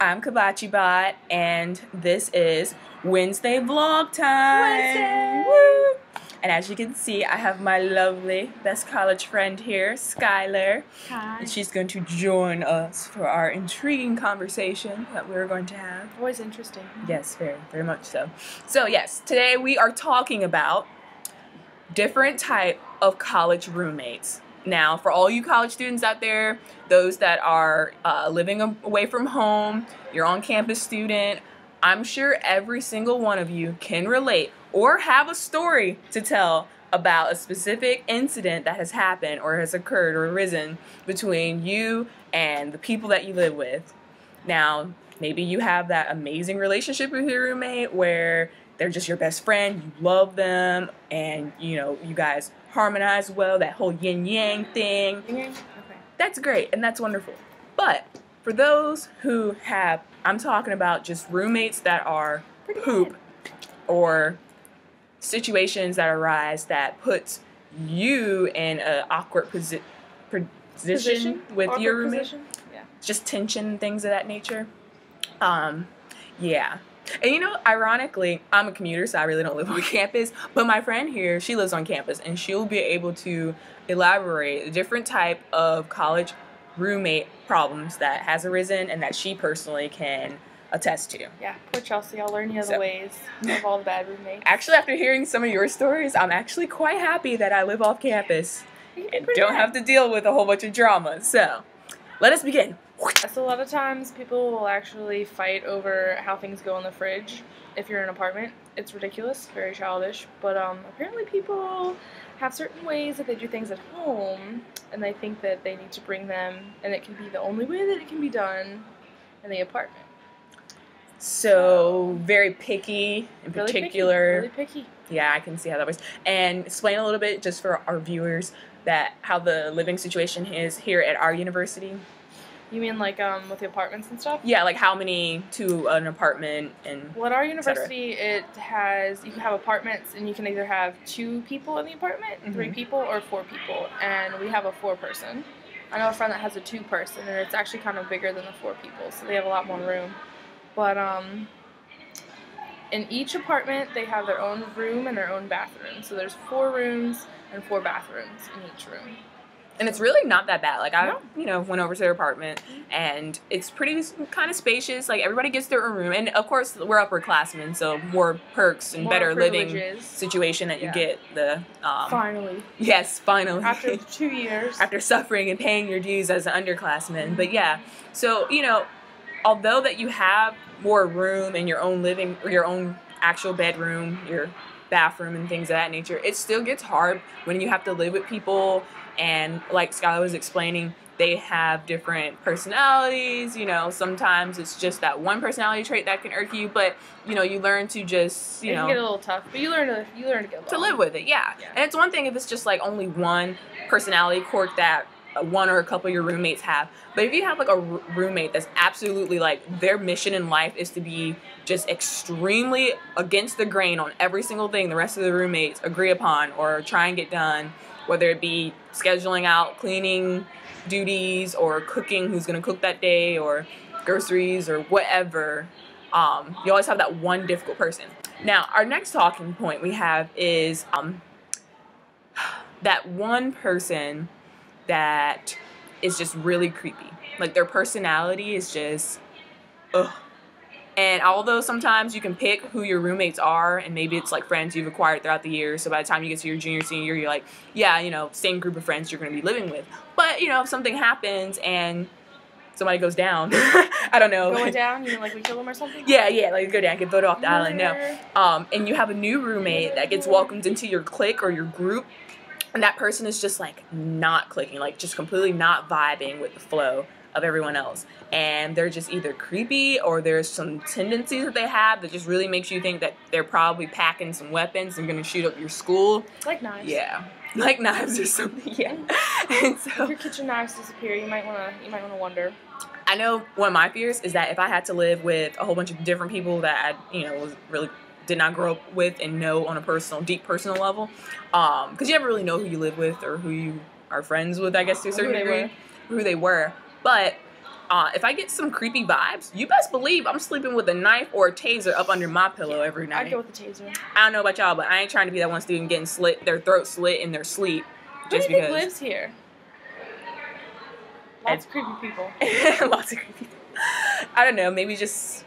I'm Kabachi Bot, and this is Wednesday vlog time. Wednesday! Woo! And as you can see, I have my lovely best college friend here, Skylar. Hi. And she's going to join us for our intriguing conversation that we're going to have. Always interesting. Yes, very, very much so. So yes, today we are talking about different type of college roommates. Now, for all you college students out there, those that are living away from home, you're on-campus student, I'm sure every single one of you can relate or have a story to tell about a specific incident that has happened or has occurred or arisen between you and the people that you live with. Now, maybe you have that amazing relationship with your roommate where they're just your best friend, you love them, and you guys harmonize well, that whole yin-yang thing. Okay. That's great, and that's wonderful. But for those who have, I'm talking about just roommates that are poop, or situations that arise that puts you in an awkward position with your roommate. Yeah. Just tension, things of that nature. Yeah. And ironically, I'm a commuter, so I really don't live on campus, but my friend here, she lives on campus, and she'll be able to elaborate a different type of college roommate problems that has arisen and that she personally can attest to. Yeah, poor Chelsea, I'll learn you the ways of all the bad roommates. Actually, after hearing some of your stories, I'm actually quite happy that I live off campus and don't have to deal with a whole bunch of drama. So, let us begin. So a lot of times people will actually fight over how things go in the fridge if you're in an apartment. It's ridiculous, very childish, but apparently people have certain ways that they do things at home, and they think that they need to bring them, and it can be the only way that it can be done in the apartment. So very picky in particular. Really picky. Yeah, I can see how that works. And explain a little bit, just for our viewers, that how the living situation is here at our university. You mean like with the apartments and stuff? Yeah, like how many to an apartment and well, at our university, you can have apartments, and you can either have 2 people in the apartment, 3 people, or 4 people, and we have a 4-person. I know a friend that has a 2-person, and it's actually kind of bigger than the 4 people, so they have a lot more room. But in each apartment, they have their own room and their own bathroom. So there's 4 rooms and 4 bathrooms in each room. And it's really not that bad. Like, I went over to their apartment, and it's pretty kind of spacious. Like, everybody gets their own room. And, of course, we're upperclassmen, so more perks and better living situation that you get. Finally. Yes, finally. After 2 years. After suffering and paying your dues as an underclassman. But, yeah. So, although that you have more room in your own living, or your own actual bedroom, your bathroom and things of that nature, it still gets hard when you have to live with people. And like Skylar was explaining, they have different personalities. Sometimes it's just that one personality trait that can irk you, but you learn to just it can get a little tough, but you learn to get along. To live with it. Yeah. And it's one thing if it's just like only one personality quirk that one or a couple of your roommates have. But if you have like a roommate that's absolutely like their mission in life is to be just extremely against the grain on every single thing the rest of the roommates agree upon or try and get done, whether it be scheduling out cleaning duties or cooking, who's going to cook that day, or groceries or whatever, you always have that one difficult person. Now, our next talking point we have is that one person that is just really creepy. Like, their personality is just, ugh. And although sometimes you can pick who your roommates are, and maybe it's like friends you've acquired throughout the years, so by the time you get to your junior, senior year, you're like, yeah, same group of friends you're going to be living with. But, if something happens and somebody goes down, I don't know. Going down? You mean like we kill them or something? Yeah, like go down, get voted off the island, no. And you have a new roommate that gets welcomed into your clique or your group, and that person is just like not clicking, like just completely not vibing with the flow of everyone else, and they're just either creepy or there's some tendencies that they have that just really makes you think that they're probably packing some weapons and gonna shoot up your school. Like knives. Yeah, like knives or something. Yeah. And so if your kitchen knives disappear, you might wanna wonder. I know one of my fears is that if I had to live with a whole bunch of different people that I did not grow up with and know on a deep personal level, because you never really know who you live with or who you are friends with, I guess, to a certain degree, who they were. But if I get some creepy vibes, you best believe I'm sleeping with a knife or a taser up under my pillow every night. I'd go with the taser. I don't know about y'all, but I ain't trying to be that one student getting their throat slit in their sleep. Who do you think lives here? Lots of creepy people. Lots of creepy people. I don't know, maybe just,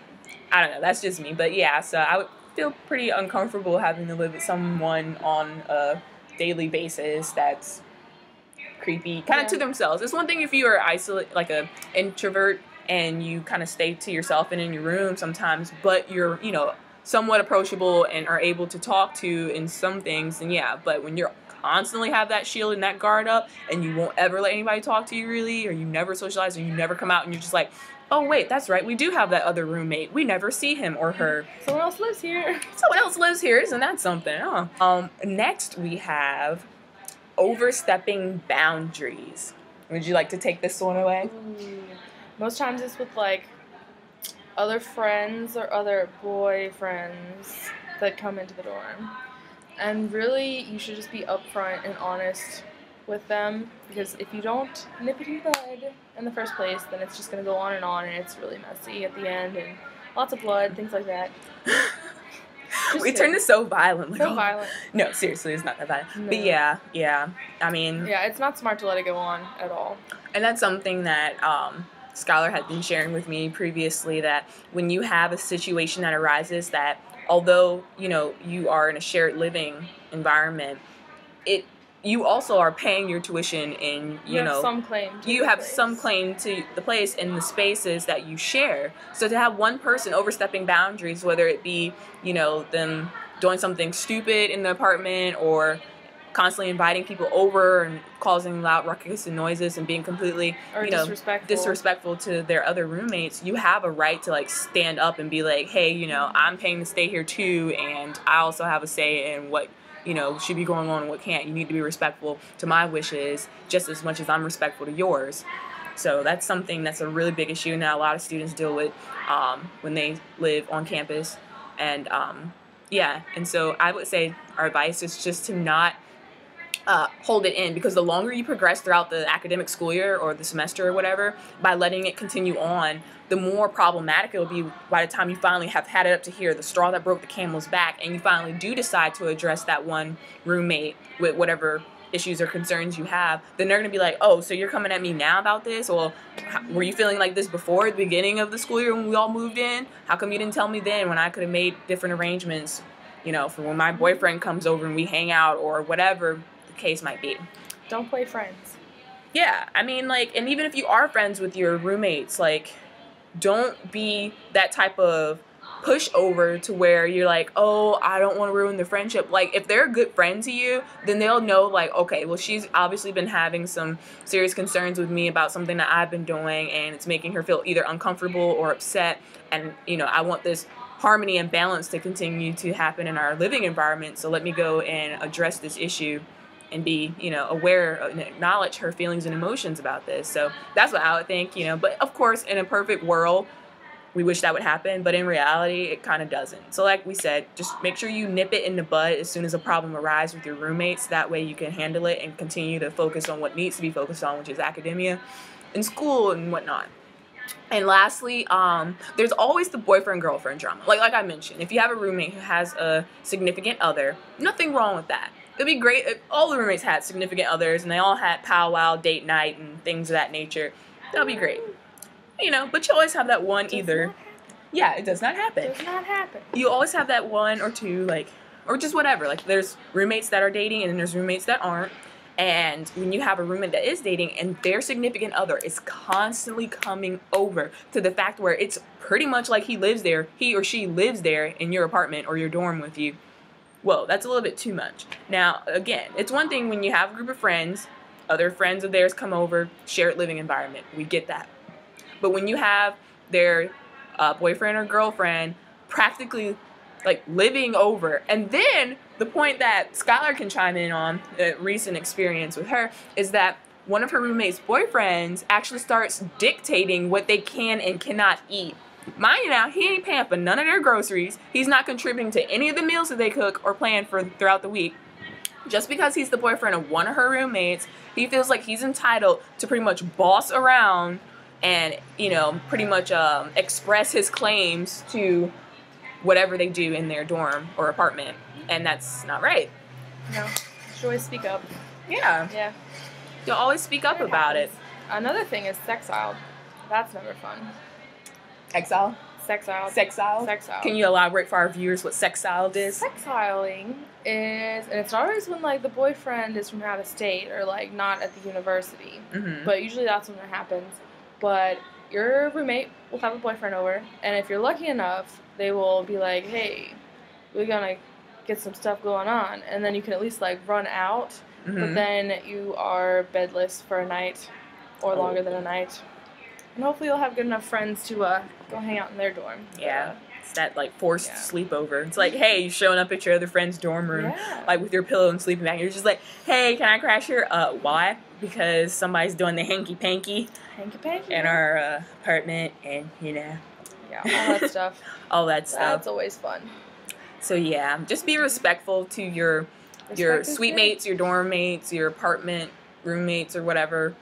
I don't know, that's just me. But yeah, so I would feel pretty uncomfortable having to live with someone on a daily basis that's creepy, kind of to themselves. It's one thing if you are isolate, like a introvert, and you kind of stay to yourself and in your room sometimes, but you're, you know, somewhat approachable and are able to talk to in some things, then yeah. But when you're constantly have that shield and that guard up, and you won't ever let anybody talk to you really, or you never socialize, or you never come out, and you're just like, oh wait, that's right, we do have that other roommate. We never see him or her. Someone else lives here. Someone else lives here. Isn't that something? Huh? Next we have overstepping boundaries. Would you like to take this one away? Most times it's with like other friends or other boyfriends that come into the dorm. And really, you should just be upfront and honest with them, because if you don't nip it in the bud in the first place, then it's just going to go on, and it's really messy at the end, and lots of blood, things like that. We turned this so violent. So violent. No, seriously, it's not that violent. No. But yeah. I mean... yeah, it's not smart to let it go on at all. And that's something that Skylar had been sharing with me previously, that when you have a situation that arises that, although, you know, you are in a shared living environment, you also are paying your tuition in, you know, some claim to you have some claim to the place and the spaces that you share. So to have one person overstepping boundaries, whether it be, you know, them doing something stupid in the apartment, or constantly inviting people over and causing loud ruckus and noises and being completely, or you know, disrespectful to their other roommates, you have a right to like stand up and be like, hey, you know, I'm paying to stay here too, and I also have a say in what, you know, should be going on and what can't. You need to be respectful to my wishes just as much as I'm respectful to yours. So that's something that's a really big issue that a lot of students deal with when they live on campus. And yeah, and so I would say our advice is just to not hold it in, because the longer you progress throughout the academic school year or the semester or whatever, by letting it continue on, the more problematic it will be by the time you finally have had it up to here, the straw that broke the camel's back, and you finally do decide to address that one roommate with whatever issues or concerns you have. Then they're going to be like, oh, so you're coming at me now about this? Or were you feeling like this before the beginning of the school year when we all moved in? How come you didn't tell me then when I could have made different arrangements, you know, for when my boyfriend comes over and we hang out, or whatever the case might be. Don't play friends. Yeah, I mean, like, and even if you are friends with your roommates, like, don't be that type of pushover to where you're like, oh, I don't want to ruin the friendship. Like, if they're a good friend to you, then they'll know, like, okay, well, she's obviously been having some serious concerns with me about something that I've been doing, and it's making her feel either uncomfortable or upset, and, you know, I want this harmony and balance to continue to happen in our living environment, so let me go and address this issue and be, you know, aware and acknowledge her feelings and emotions about this. So that's what I would think, you know. But of course, in a perfect world, we wish that would happen, but in reality, it kind of doesn't. So like we said, just make sure you nip it in the bud as soon as a problem arises with your roommates. That way you can handle it and continue to focus on what needs to be focused on, which is academia and school and whatnot. And lastly, there's always the boyfriend-girlfriend drama. Like I mentioned, if you have a roommate who has a significant other, nothing wrong with that. It'd be great if all the roommates had significant others and they all had powwow, date night, and things of that nature. That'd be great. You know, but you always have that one either. Yeah, it does not happen. It does not happen. You always have that one or two, like, or just whatever. Like, there's roommates that are dating and then there's roommates that aren't. And when you have a roommate that is dating and their significant other is constantly coming over to the fact where it's pretty much like he or she lives there in your apartment or your dorm with you, whoa, that's a little bit too much. Now, again, it's one thing when you have a group of friends, other friends of theirs come over, shared living environment. We get that. But when you have their boyfriend or girlfriend practically like living over, and then the point that Skylar can chime in on, a recent experience with her, is that one of her roommate's boyfriends actually starts dictating what they can and cannot eat. Mind you now, he ain't paying for none of their groceries. He's not contributing to any of the meals that they cook or plan for throughout the week. Just because he's the boyfriend of one of her roommates, he feels like he's entitled to pretty much boss around and, you know, pretty much express his claims to whatever they do in their dorm or apartment, and that's not right. No, you should always speak up. Yeah. Yeah. You'll always speak up about it. Another thing is sexile. That's never fun. Exile? Sexile. Sexile? Sexile. Can you elaborate for our viewers what sexile is? Sexiling is, and it's always when like the boyfriend is from out of state or like not at the university. Mm-hmm. But usually that's when it happens. But your roommate will have a boyfriend over, and if you're lucky enough, they will be like, hey, we're gonna get some stuff going on, and then you can at least like run out. Mm-hmm. But then you are bedless for a night or longer than a night. And hopefully you'll have good enough friends to go hang out in their dorm. Yeah. It's that like forced sleepover. It's like, hey, you're showing up at your other friend's dorm room, like with your pillow and sleeping bag. You're just like, hey, can I crash here? Why? Because somebody's doing the hanky-panky in our apartment, and you know. Yeah, all that stuff. All that stuff. That's always fun. So yeah, just be respectful to your suite mates, your dorm mates, your apartment roommates, or whatever.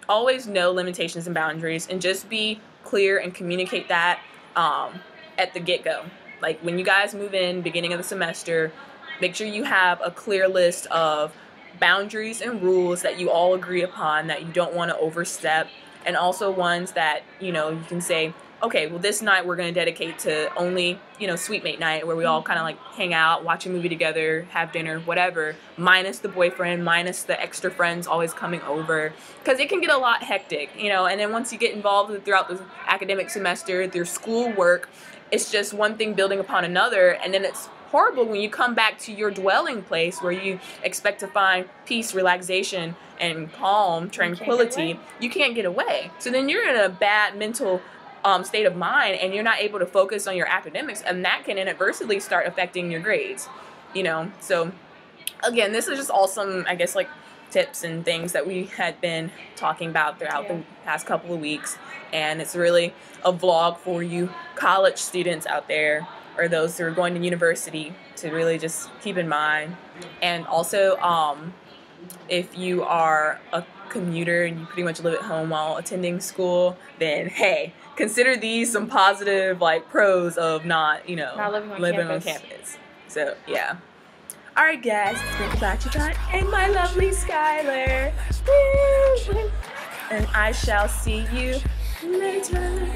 Always know limitations and boundaries, and just be clear and communicate that at the get-go. Like when you guys move in, beginning of the semester, make sure you have a clear list of boundaries and rules that you all agree upon that you don't want to overstep, and also ones that, you know, you can say, okay, well, this night we're going to dedicate to only, you know, suite mate night, where we all kind of like hang out, watch a movie together, have dinner, whatever, minus the boyfriend, minus the extra friends always coming over, because it can get a lot hectic, you know. And then once you get involved throughout the academic semester, their school work, it's just one thing building upon another, and then it's horrible when you come back to your dwelling place where you expect to find peace, relaxation, and calm, tranquility. You can't get away. So then you're in a bad mental state of mind, and you're not able to focus on your academics, and that can inadvertently start affecting your grades, you know. So again, this is just all some, I guess, like tips and things that we had been talking about throughout the past couple of weeks, and it's really a vlog for you college students out there, or those who are going to university, to really just keep in mind. And also, if you are a commuter and you pretty much live at home while attending school, then hey, consider these some positive like pros of not, you know, not living on campus. So yeah. Alright guys, it's been Bachata and my lovely Skylar. And I shall see you later.